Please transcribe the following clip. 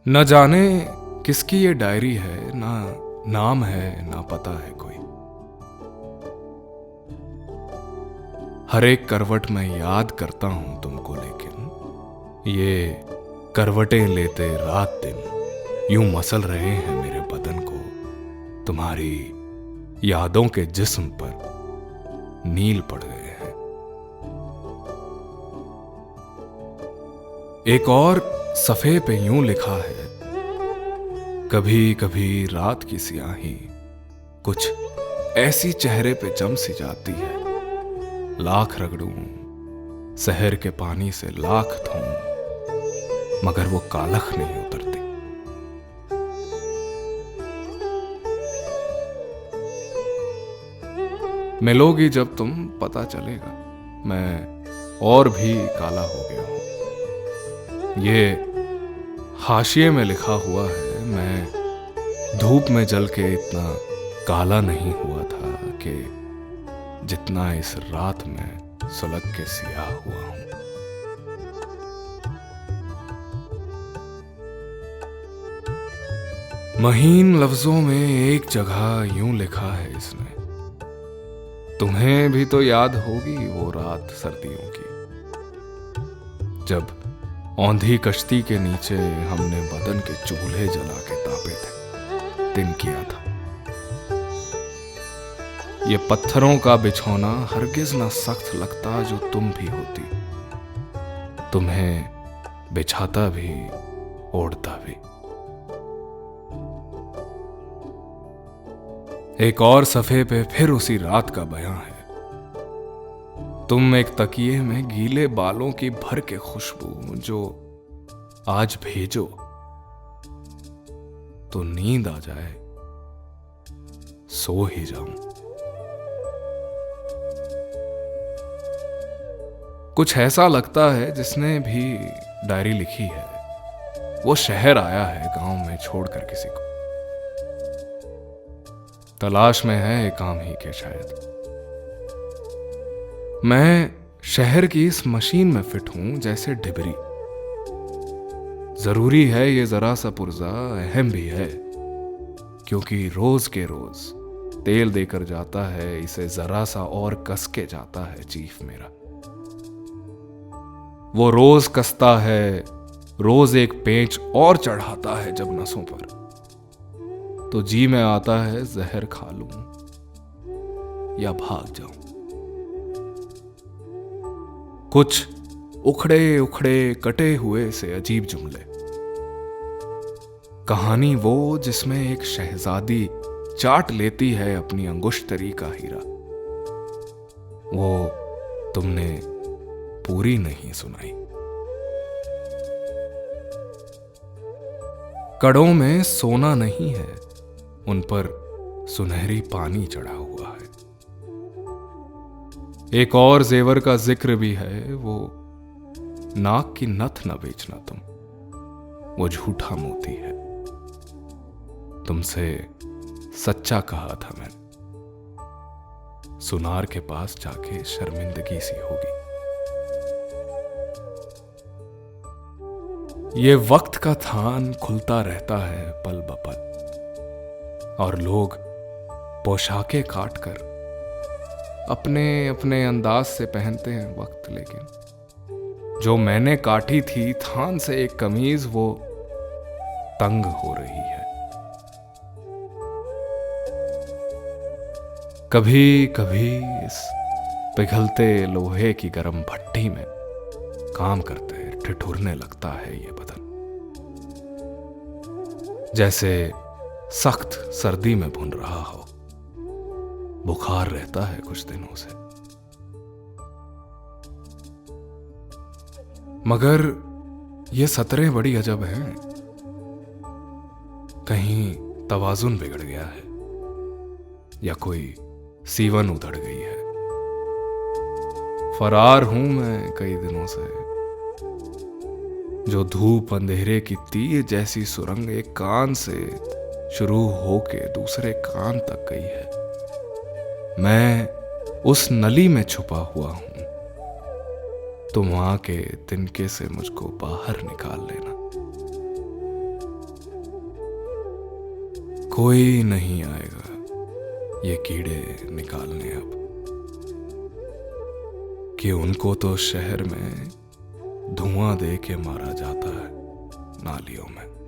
न जाने किसकी ये डायरी है, ना नाम है ना पता है कोई। हर एक करवट में याद करता हूं तुमको, लेकिन ये करवटें लेते रात दिन यूं मसल रहे हैं मेरे बदन को। तुम्हारी यादों के जिस्म पर नील पड़ गए हैं। एक और सफ़े पे यूं लिखा है, कभी कभी रात की सियाही कुछ ऐसी चेहरे पे जम सी जाती है। लाख रगड़ूं शहर के पानी से, लाख धोऊं मगर वो कालख नहीं उतरती। मिलोगी जब तुम पता चलेगा, मैं और भी काला हो गया हूं। ये हाशिए में लिखा हुआ है, मैं धूप में जल के इतना काला नहीं हुआ था कि जितना इस रात में सुलग के सियाह हुआ हूं। महीन लफ्जों में एक जगह यूं लिखा है इसने, तुम्हें भी तो याद होगी वो रात सर्दियों की, जब औंधी कश्ती के नीचे हमने बदन के चूल्हे जला के तापे थे, दिन किया था। ये पत्थरों का बिछौना हरगिज ना सख्त लगता जो तुम भी होती, तुम्हें बिछाता भी ओढ़ता भी। एक और सफ़े पे फिर उसी रात का बयां है, तुम एक तकिए में गीले बालों की भर के खुशबू जो आज भेजो तो नींद आ जाए, सो ही जाऊं। कुछ ऐसा लगता है जिसने भी डायरी लिखी है वो शहर आया है गांव में छोड़कर किसी को, तलाश में है एक काम ही के शायद। मैं शहर की इस मशीन में फिट हूं जैसे डिबरी। जरूरी है ये जरा सा पुर्जा, अहम भी है क्योंकि रोज के रोज तेल देकर जाता है इसे, जरा सा और कस के जाता है चीफ मेरा। वो रोज कसता है, रोज एक पेंच और चढ़ाता है जब नसों पर, तो जी में आता है जहर खा लूं या भाग जाऊं। कुछ उखड़े उखड़े कटे हुए से अजीब जुमले, कहानी वो जिसमें एक शहजादी चाट लेती है अपनी अंगुश्तरी का हीरा, वो तुमने पूरी नहीं सुनाई। कड़ों में सोना नहीं है, उन पर सुनहरी पानी चढ़ा हुआ है। एक और जेवर का जिक्र भी है, वो नाक की नथ न बेचना तुम, वो झूठा मोती है। तुमसे सच्चा कहा था मैंने, सुनार के पास जाके शर्मिंदगी सी होगी। ये वक्त का थान खुलता रहता है पल ब पल, और लोग पोशाकें काट कर अपने अपने अंदाज से पहनते हैं वक्त। लेकिन जो मैंने काटी थी थान से एक कमीज, वो तंग हो रही है। कभी कभी इस पिघलते लोहे की गर्म भट्टी में काम करते ठिठुरने लगता है ये बदन, जैसे सख्त सर्दी में भुन रहा हो। बुखार रहता है कुछ दिनों से, मगर ये सतरें बड़ी अजब हैं। कहीं तवाजुन बिगड़ गया है या कोई सीवन उधड़ गई है। फरार हूं मैं कई दिनों से, जो धूप अंधेरे की तीर जैसी सुरंग एक कान से शुरू होके दूसरे कान तक गई है। मैं उस नली में छुपा हुआ हूं, तुम आके तिनके से मुझको बाहर निकाल लेना। कोई नहीं आएगा ये कीड़े निकालने अब, कि उनको तो शहर में धुआं दे के मारा जाता है नालियों में।